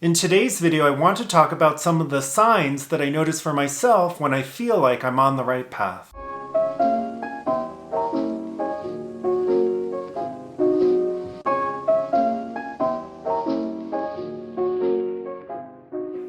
In today's video, I want to talk about some of the signs that I notice for myself when I feel like I'm on the right path.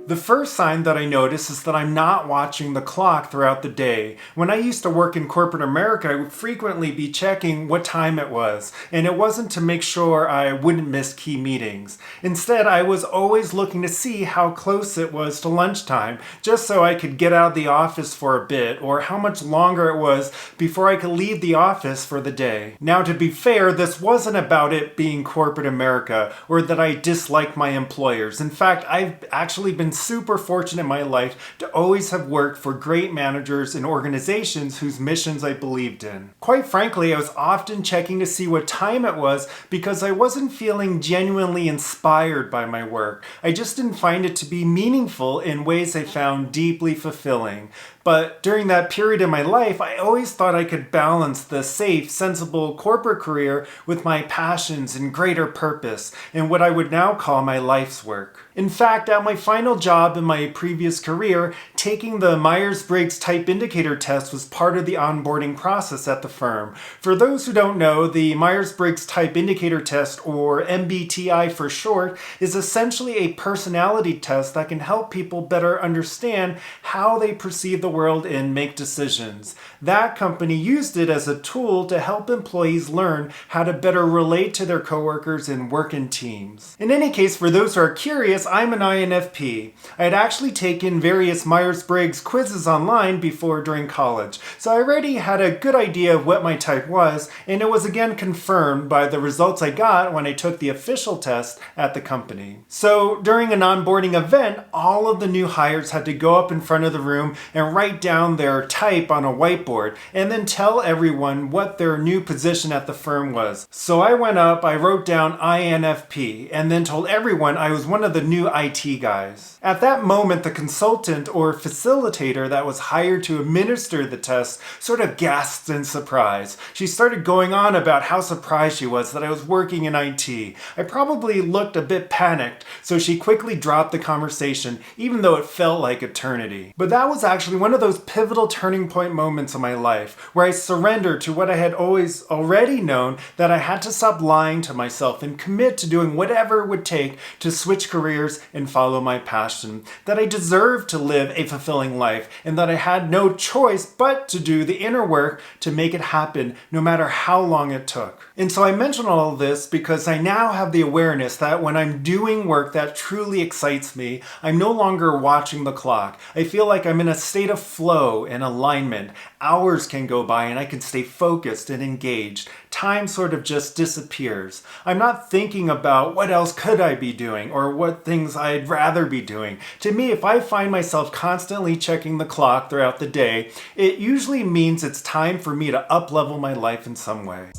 The first sign that I notice is that I'm not watching the clock throughout the day. When I used to work in corporate America, I would frequently be checking what time it was, and it wasn't to make sure I wouldn't miss key meetings. Instead, I was always looking to see how close it was to lunchtime, just so I could get out of the office for a bit, or how much longer it was before I could leave the office for the day. Now, to be fair, this wasn't about it being corporate America, or that I dislike my employers. In fact, I've actually been super fortunate in my life to always have worked for great managers and organizations whose missions I believed in. Quite frankly, I was often checking to see what time it was because I wasn't feeling genuinely inspired by my work. I just didn't find it to be meaningful in ways I found deeply fulfilling. But during that period in my life, I always thought I could balance the safe, sensible corporate career with my passions and greater purpose, and what I would now call my life's work. In fact, at my final job in my previous career, taking the Myers-Briggs Type Indicator test was part of the onboarding process at the firm. For those who don't know, the Myers-Briggs Type Indicator test, or MBTI for short, is essentially a personality test that can help people better understand how they perceive the world and make decisions. That company used it as a tool to help employees learn how to better relate to their coworkers and work in teams. In any case, for those who are curious, I'm an INFP. I had actually taken various Myers-Briggs quizzes online during college, so I already had a good idea of what my type was, and it was again confirmed by the results I got when I took the official test at the company. So during an onboarding event, all of the new hires had to go up in front of the room and write down their type on a whiteboard and then tell everyone what their new position at the firm was. So I went up, I wrote down INFP, and then told everyone I was one of the new IT guys. At that moment, the consultant or facilitator that was hired to administer the test sort of gasped in surprise. She started going on about how surprised she was that I was working in IT. I probably looked a bit panicked, so she quickly dropped the conversation, even though it felt like eternity. But that was actually one of those pivotal turning point moments in my life where I surrendered to what I had always already known, that I had to stop lying to myself and commit to doing whatever it would take to switch careers and follow my passion, that I deserved to live a fulfilling life, and that I had no choice but to do the inner work to make it happen no matter how long it took. And so I mention all of this because I now have the awareness that when I'm doing work that truly excites me, I'm no longer watching the clock. I feel like I'm in a state of flow and alignment. Hours can go by and I can stay focused and engaged. Time sort of just disappears. I'm not thinking about what else could I be doing or what things I'd rather be doing. To me, if I find myself constantly checking the clock throughout the day, it usually means it's time for me to up-level my life in some way.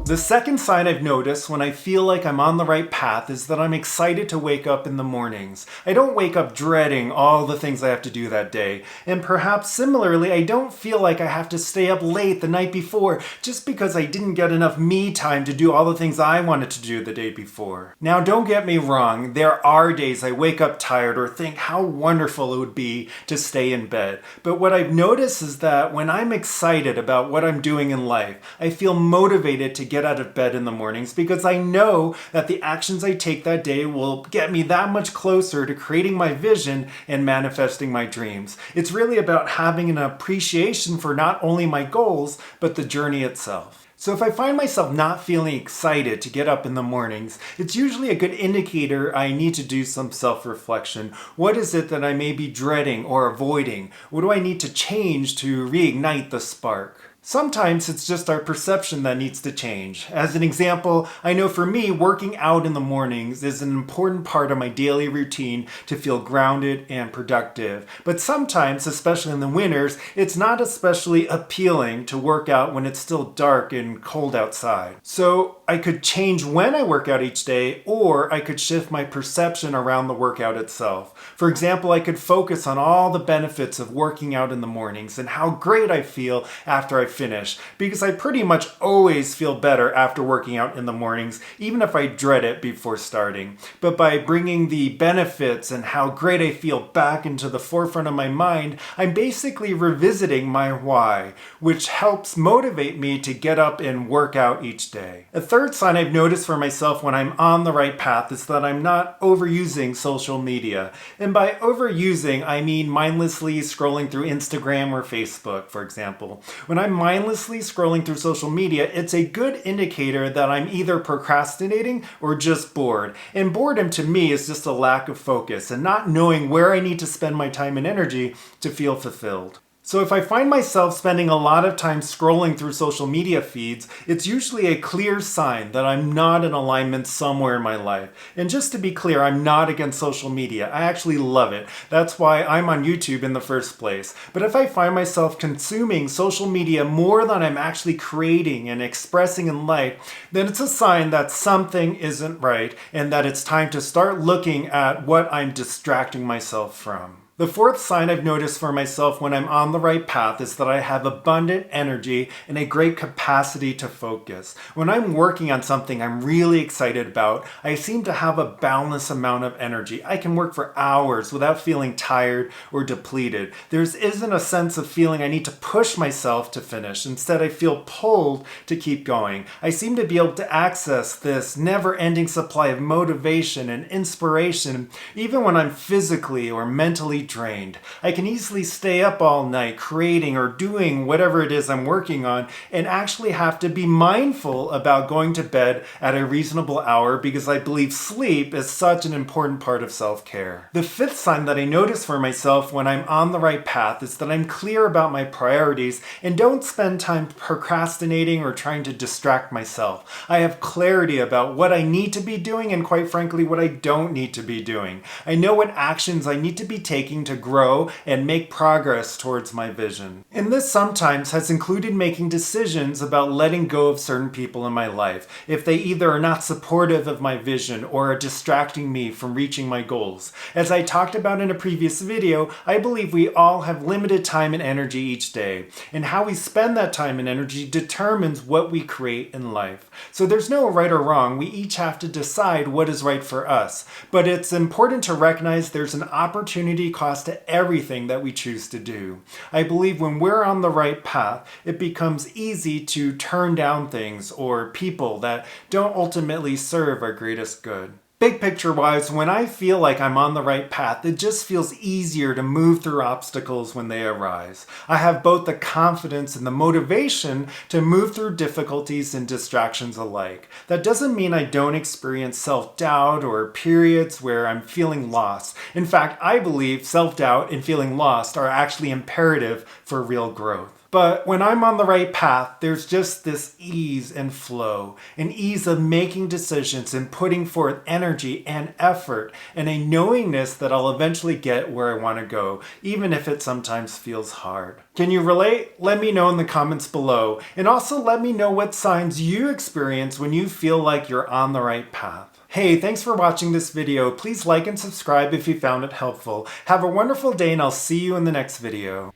The second sign I've noticed when I feel like I'm on the right path is that I'm excited to wake up in the mornings. I don't wake up dreading all the things I have to do that day. And perhaps similarly, I don't feel like I have to stay up late the night before just because I didn't get enough me time to do all the things I wanted to do the day before. Now, don't get me wrong, there are days I wake up tired or think how wonderful it would be to stay in bed. But what I've noticed is that when I'm excited about what I'm doing in life, I feel motivated to get out of bed in the mornings because I know that the actions I take that day will get me that much closer to creating my vision and manifesting my dreams. It's really about having an appreciation for not only my goals, but the journey itself. So if I find myself not feeling excited to get up in the mornings, it's usually a good indicator I need to do some self-reflection. What is it that I may be dreading or avoiding? What do I need to change to reignite the spark? Sometimes it's just our perception that needs to change. As an example, I know for me, working out in the mornings is an important part of my daily routine to feel grounded and productive. But sometimes, especially in the winters, it's not especially appealing to work out when it's still dark and cold outside. So I could change when I work out each day, or I could shift my perception around the workout itself. For example, I could focus on all the benefits of working out in the mornings and how great I feel after I finish, because I pretty much always feel better after working out in the mornings, even if I dread it before starting. But by bringing the benefits and how great I feel back into the forefront of my mind, I'm basically revisiting my why, which helps motivate me to get up and work out each day. A third sign I've noticed for myself when I'm on the right path is that I'm not overusing social media. And by overusing, I mean mindlessly scrolling through Instagram or Facebook, for example. When I'm mindlessly scrolling through social media, it's a good indicator that I'm either procrastinating or just bored. And boredom to me is just a lack of focus and not knowing where I need to spend my time and energy to feel fulfilled. So if I find myself spending a lot of time scrolling through social media feeds, it's usually a clear sign that I'm not in alignment somewhere in my life. And just to be clear, I'm not against social media. I actually love it. That's why I'm on YouTube in the first place. But if I find myself consuming social media more than I'm actually creating and expressing in life, then it's a sign that something isn't right and that it's time to start looking at what I'm distracting myself from. The fourth sign I've noticed for myself when I'm on the right path is that I have abundant energy and a great capacity to focus. When I'm working on something I'm really excited about, I seem to have a boundless amount of energy. I can work for hours without feeling tired or depleted. There isn't a sense of feeling I need to push myself to finish. Instead, I feel pulled to keep going. I seem to be able to access this never-ending supply of motivation and inspiration even when I'm physically or mentally drained. I can easily stay up all night creating or doing whatever it is I'm working on and actually have to be mindful about going to bed at a reasonable hour because I believe sleep is such an important part of self-care. The fifth sign that I notice for myself when I'm on the right path is that I'm clear about my priorities and don't spend time procrastinating or trying to distract myself. I have clarity about what I need to be doing and quite frankly what I don't need to be doing. I know what actions I need to be taking to grow and make progress towards my vision. And this sometimes has included making decisions about letting go of certain people in my life if they either are not supportive of my vision or are distracting me from reaching my goals. As I talked about in a previous video, I believe we all have limited time and energy each day, and how we spend that time and energy determines what we create in life. So there's no right or wrong, we each have to decide what is right for us. But it's important to recognize there's an opportunity cost to everything that we choose to do. I believe when we're on the right path, it becomes easy to turn down things or people that don't ultimately serve our greatest good. Big picture wise, when I feel like I'm on the right path, it just feels easier to move through obstacles when they arise. I have both the confidence and the motivation to move through difficulties and distractions alike. That doesn't mean I don't experience self-doubt or periods where I'm feeling lost. In fact, I believe self-doubt and feeling lost are actually imperative for real growth. But when I'm on the right path, there's just this ease and flow, an ease of making decisions and putting forth energy and effort, and a knowingness that I'll eventually get where I want to go, even if it sometimes feels hard. Can you relate? Let me know in the comments below, and also let me know what signs you experience when you feel like you're on the right path. Hey, thanks for watching this video. Please like and subscribe if you found it helpful. Have a wonderful day, and I'll see you in the next video.